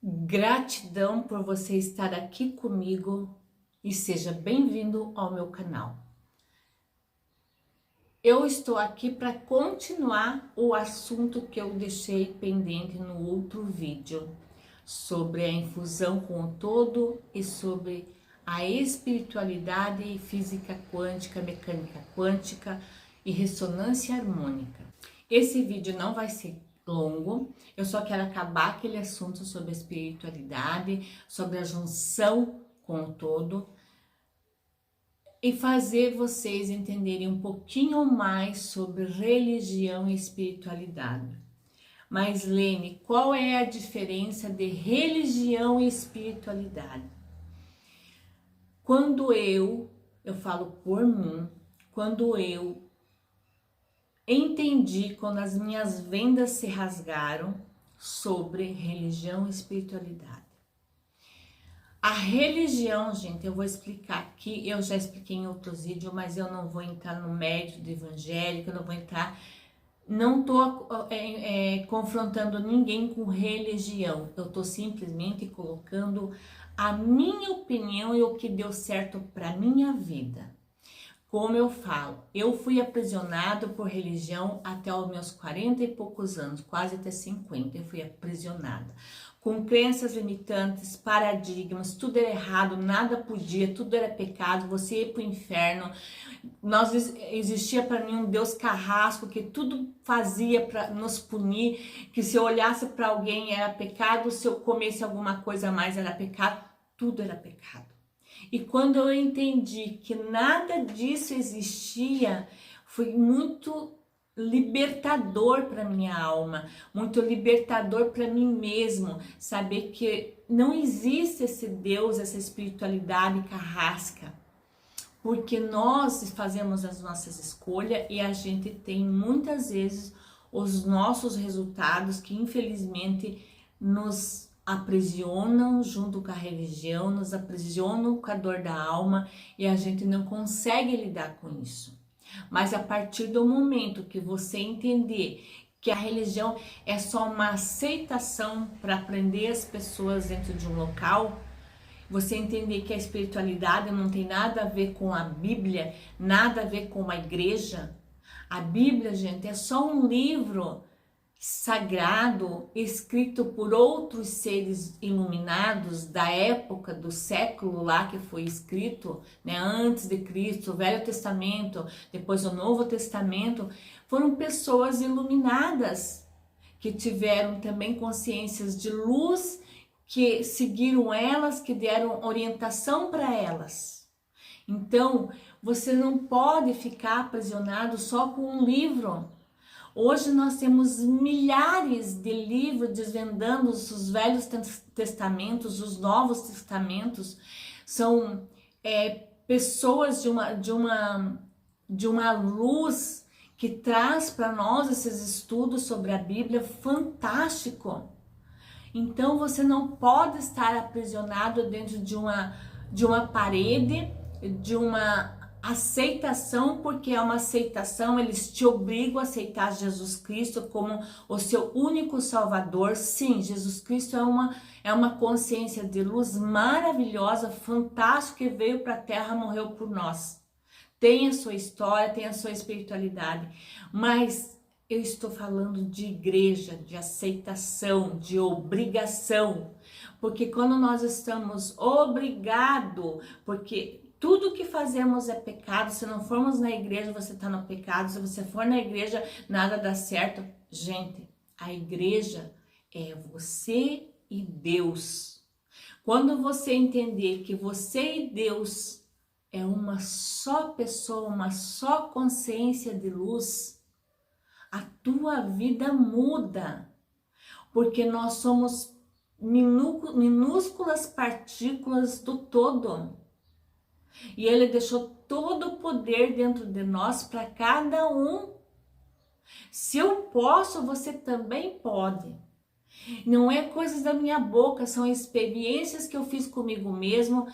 Gratidão por você estar aqui comigo e seja bem-vindo ao meu canal. Eu estou aqui para continuar o assunto que eu deixei pendente no outro vídeo sobre a infusão com o todo e sobre a espiritualidade e física quântica, mecânica quântica e ressonância harmônica. Esse vídeo não vai ser longo, eu só quero acabar aquele assunto sobre a espiritualidade, sobre a junção com o todo e fazer vocês entenderem um pouquinho mais sobre religião e espiritualidade. Mas Lene, qual é a diferença de religião e espiritualidade? Quando eu falo por mim, quando eu entendi, quando as minhas vendas se rasgaram sobre religião e espiritualidade. A religião, gente, eu vou explicar aqui, eu já expliquei em outros vídeos, mas eu não vou entrar no mérito do evangélico, eu não vou entrar, não tô confrontando ninguém com religião, eu tô simplesmente colocando a minha opinião e o que deu certo para minha vida. Como eu falo, eu fui aprisionado por religião até os meus 40 e poucos anos, quase até 50, eu fui aprisionada. Com crenças limitantes, paradigmas, tudo era errado, nada podia, tudo era pecado, você ia para o inferno. Existia para mim um Deus carrasco que tudo fazia para nos punir, que se eu olhasse para alguém era pecado, se eu comesse alguma coisa a mais era pecado, tudo era pecado. E quando eu entendi que nada disso existia, foi muito libertador para minha alma, muito libertador para mim mesmo, saber que não existe esse Deus, essa espiritualidade carrasca, porque nós fazemos as nossas escolhas e a gente tem muitas vezes os nossos resultados que infelizmente nos aprisionam junto com a religião, nos aprisionam com a dor da alma e a gente não consegue lidar com isso. Mas a partir do momento que você entender que a religião é só uma aceitação para prender as pessoas dentro de um local, você entender que a espiritualidade não tem nada a ver com a Bíblia, nada a ver com a igreja. A Bíblia, gente, é só um livro sagrado, escrito por outros seres iluminados da época, do século lá que foi escrito, né, antes de Cristo, o Velho Testamento, depois o Novo Testamento, foram pessoas iluminadas, que tiveram também consciências de luz, que seguiram elas, que deram orientação para elas. Então, você não pode ficar aprisionado só com um livro. Hoje nós temos milhares de livros desvendando os velhos testamentos, os novos testamentos. São pessoas de uma luz que traz para nós esses estudos sobre a Bíblia fantástico. Então você não pode estar aprisionado dentro de uma parede, de uma aceitação, porque é uma aceitação, eles te obrigam a aceitar Jesus Cristo como o seu único salvador. Sim, Jesus Cristo é uma consciência de luz maravilhosa, fantástica, que veio para a terra, morreu por nós. Tem a sua história, tem a sua espiritualidade, mas eu estou falando de igreja, de aceitação, de obrigação, porque quando nós estamos obrigados, porque tudo que fazemos é pecado. Se não formos na igreja, você está no pecado. Se você for na igreja, nada dá certo. Gente, a igreja é você e Deus. Quando você entender que você e Deus é uma só pessoa, uma só consciência de luz, a tua vida muda. Porque nós somos minúsculas partículas do todo. E ele deixou todo o poder dentro de nós para cada um. Se eu posso, você também pode. Não é coisas da minha boca, são experiências que eu fiz comigo mesmo.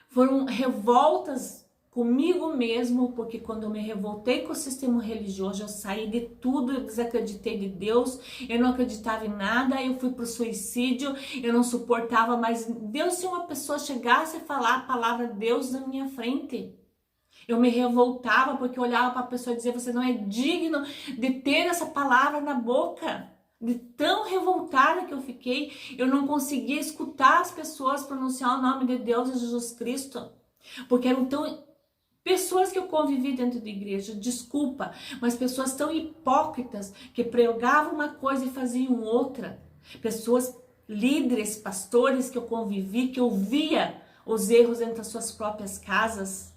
Foram revoltas comigo mesmo, porque quando eu me revoltei com o sistema religioso, eu saí de tudo, eu desacreditei de Deus, eu não acreditava em nada, eu fui pro suicídio, eu não suportava mais Deus. Se uma pessoa chegasse a falar a palavra Deus na minha frente, eu me revoltava, porque eu olhava para a pessoa e dizia: você não é digno de ter essa palavra na boca. De tão revoltada que eu fiquei, eu não conseguia escutar as pessoas pronunciar o nome de Deus e Jesus Cristo, porque eram tão pessoas que eu convivi dentro da igreja, desculpa, mas pessoas tão hipócritas que pregavam uma coisa e faziam outra. Pessoas, líderes, pastores que eu convivi, que eu via os erros dentro das suas próprias casas.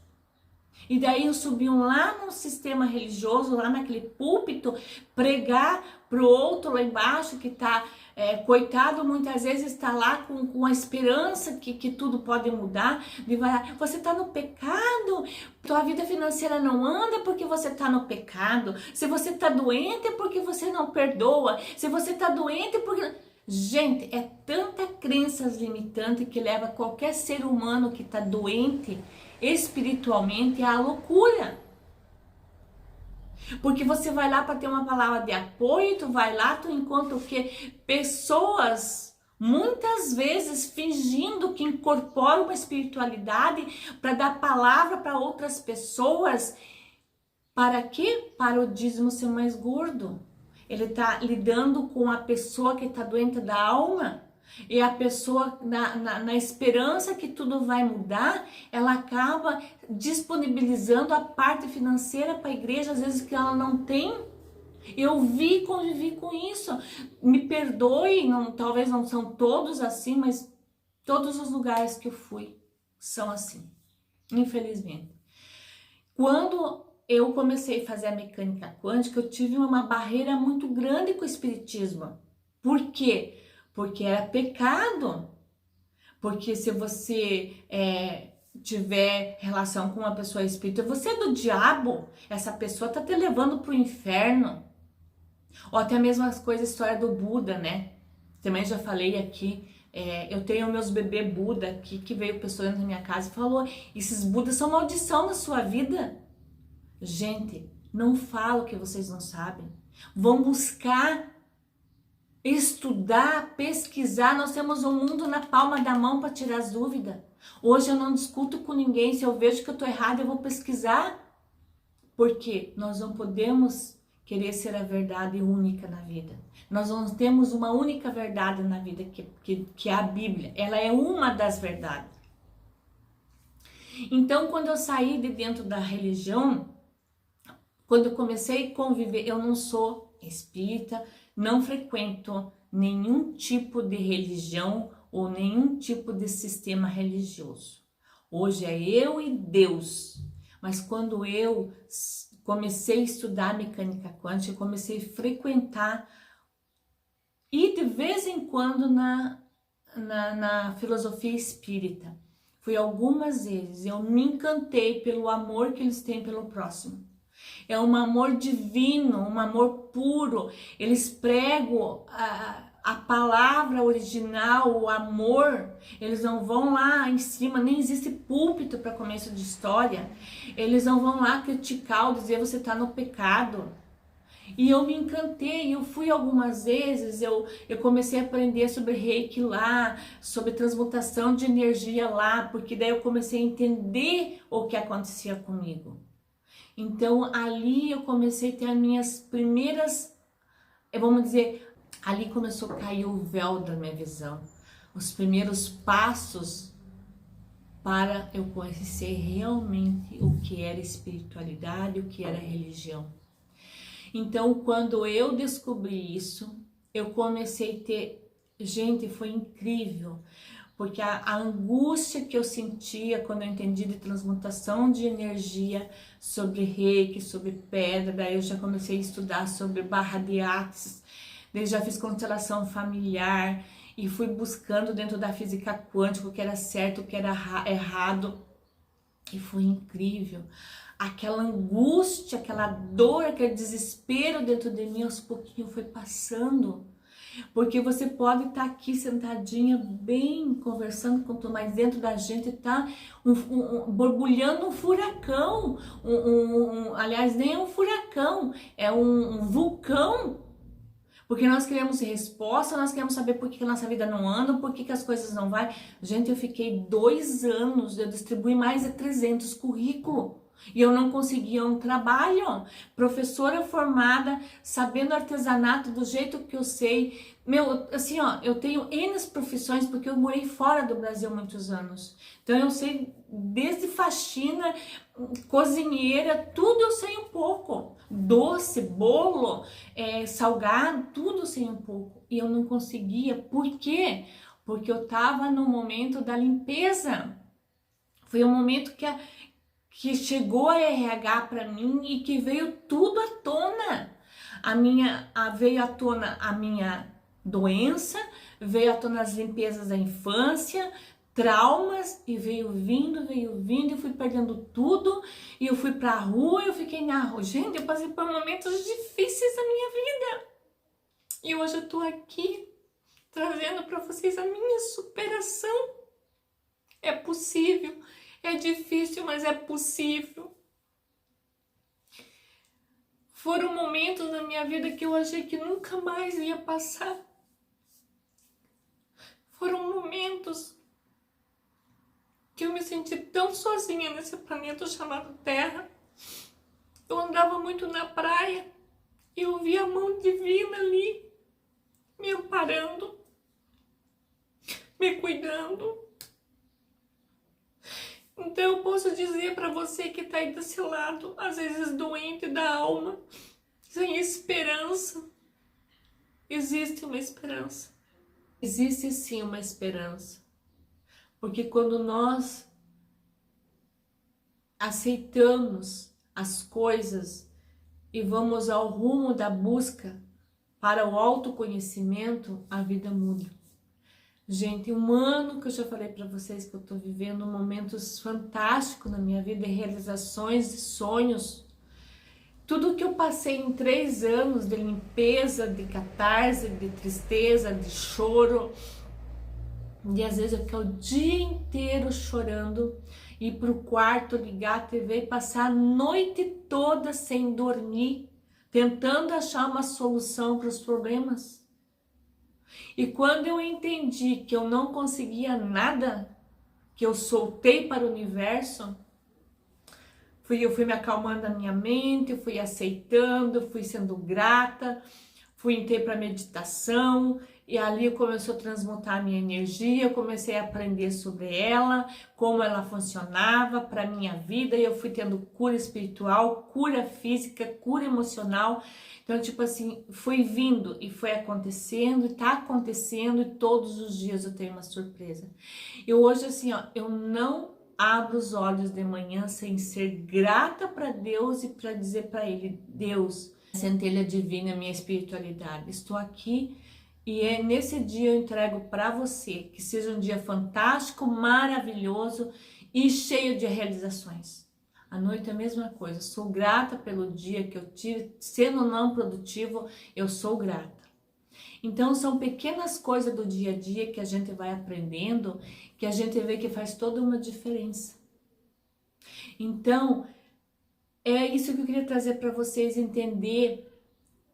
E daí eu subiam lá no sistema religioso, lá naquele púlpito, pregar para o outro lá embaixo que está, coitado, muitas vezes está lá com a esperança que tudo pode mudar. Você está no pecado, tua vida financeira não anda porque você está no pecado. Se você está doente é porque você não perdoa. Se você está doente é porque... Gente, é tanta crenças limitante que leva qualquer ser humano que está doente espiritualmente à loucura. Porque você vai lá para ter uma palavra de apoio, tu vai lá, tu encontra o quê? Pessoas, muitas vezes fingindo que incorporam uma espiritualidade para dar palavra para outras pessoas. Para quê? Para o dízimo ser mais gordo. Ele está lidando com a pessoa que está doente da alma. E a pessoa, na esperança que tudo vai mudar, ela acaba disponibilizando a parte financeira para a igreja, às vezes que ela não tem. Eu convivi com isso. Me perdoe, talvez não são todos assim, mas todos os lugares que eu fui são assim, infelizmente. Quando eu comecei a fazer a mecânica quântica, eu tive uma barreira muito grande com o espiritismo. Por quê? Porque era pecado. Porque se você tiver relação com uma pessoa espírita, você é do diabo. Essa pessoa tá te levando pro inferno. Ou até mesmo as coisas, a história do Buda, né? Também já falei aqui. Eu tenho meus bebês Buda aqui, que veio pessoa na minha casa e falou: esses Budas são maldição na sua vida. Gente, não falo que vocês não sabem. Vão buscar, estudar, pesquisar. Nós temos um mundo na palma da mão para tirar as dúvidas. Hoje eu não discuto com ninguém. Se eu vejo que eu estou errada, eu vou pesquisar. Porque nós não podemos querer ser a verdade única na vida. Nós não temos uma única verdade na vida, que é a Bíblia. Ela é uma das verdades. Então, quando eu saí de dentro da religião, quando eu comecei a conviver, eu não sou espírita, não frequento nenhum tipo de religião ou nenhum tipo de sistema religioso. Hoje é eu e Deus. Mas quando eu comecei a estudar mecânica quântica, eu comecei a frequentar e de vez em quando na filosofia espírita. Fui algumas vezes, eu me encantei pelo amor que eles têm pelo próximo. É um amor divino, um amor puro. Eles pregam a palavra original, o amor. Eles não vão lá em cima, nem existe púlpito para começo de história. Eles não vão lá criticar ou dizer você está no pecado. E eu me encantei, eu fui algumas vezes, eu comecei a aprender sobre reiki lá, sobre transmutação de energia lá, porque daí eu comecei a entender o que acontecia comigo. Então, ali eu comecei a ter as minhas primeiras, vamos dizer, ali começou a cair o véu da minha visão. Os primeiros passos para eu conhecer realmente o que era espiritualidade, o que era religião. Então, quando eu descobri isso, eu comecei a ter... Gente, foi incrível. Porque a angústia que eu sentia quando eu entendi de transmutação de energia, sobre reiki, sobre pedra, daí eu já comecei a estudar sobre barra de axis, daí já fiz constelação familiar e fui buscando dentro da física quântica o que era certo, o que era errado. E foi incrível. Aquela angústia, aquela dor, aquele desespero dentro de mim, aos pouquinhos foi passando. Porque você pode estar aqui sentadinha, bem, conversando com tu, mas dentro da gente tá borbulhando um furacão. Aliás, nem é um furacão, é um vulcão. Porque nós queremos resposta, nós queremos saber por que a nossa vida não anda, por que as coisas não vai. Gente, eu fiquei 2 anos, eu distribuí mais de 300 currículos. E eu não conseguia um trabalho. Professora formada, sabendo artesanato do jeito que eu sei. Meu, assim, ó, eu tenho N profissões porque eu morei fora do Brasil muitos anos. Então eu sei desde faxina, cozinheira, tudo eu sei um pouco. Doce, bolo, salgado, tudo eu sei um pouco. E eu não conseguia. Por quê? Porque eu tava no momento da limpeza. Foi um momento que chegou a RH para mim e que veio tudo à tona. Veio à tona a minha doença, veio à tona as limpezas da infância, traumas, e veio vindo, eu fui perdendo tudo, e eu fui pra rua, eu fiquei na rua. Gente, eu passei por momentos difíceis da minha vida. E hoje eu tô aqui trazendo para vocês a minha superação. É possível. É difícil, mas é possível. Foram momentos na minha vida que eu achei que nunca mais ia passar. Foram momentos que eu me senti tão sozinha nesse planeta chamado Terra. Eu andava muito na praia e eu via a mão divina ali, me amparando, me cuidando. Então eu posso dizer para você que está aí desse lado, às vezes doente da alma, sem esperança, existe uma esperança. Existe sim uma esperança. Porque quando nós aceitamos as coisas e vamos ao rumo da busca para o autoconhecimento, a vida muda. Gente, 1 ano que eu já falei para vocês que eu tô vivendo momentos fantásticos na minha vida, realizações e sonhos. Tudo que eu passei em 3 anos de limpeza, de catarse, de tristeza, de choro, e às vezes eu fico o dia inteiro chorando, ir pro quarto, ligar a TV e passar a noite toda sem dormir, tentando achar uma solução para os problemas. E quando eu entendi que eu não conseguia nada, que eu soltei para o universo, eu fui me acalmando a minha mente, eu fui aceitando, eu fui sendo grata, entrei para meditação, e ali começou a transmutar a minha energia, eu comecei a aprender sobre ela, como ela funcionava para a minha vida, e eu fui tendo cura espiritual, cura física, cura emocional. Então, tipo assim, foi vindo e foi acontecendo, e tá acontecendo, e todos os dias eu tenho uma surpresa. E hoje, assim, ó, eu não abro os olhos de manhã sem ser grata para Deus e para dizer para Ele: Deus, centelha divina, minha espiritualidade, estou aqui e nesse dia eu entrego para você, que seja um dia fantástico, maravilhoso e cheio de realizações. À noite é a mesma coisa, sou grata pelo dia que eu tive, sendo não produtivo, eu sou grata. Então são pequenas coisas do dia a dia que a gente vai aprendendo, que a gente vê que faz toda uma diferença. Então, é isso que eu queria trazer para vocês, entender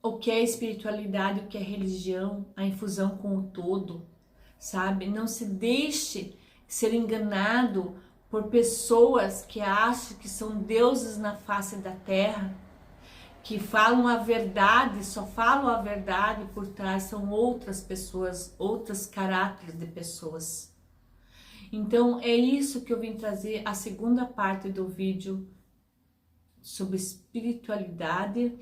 o que é espiritualidade, o que é religião, a infusão com o todo, sabe? Não se deixe ser enganado por pessoas que acham que são deuses na face da terra, que falam a verdade, só falam a verdade, por trás são outras pessoas, outros caráteres de pessoas. Então é isso que eu vim trazer, a segunda parte do vídeo sobre espiritualidade.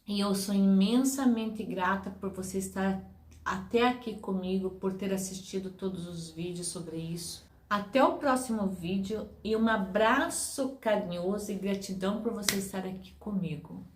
E eu sou imensamente grata por você estar até aqui comigo, por ter assistido todos os vídeos sobre isso. Até o próximo vídeo e um abraço carinhoso e gratidão por você estar aqui comigo.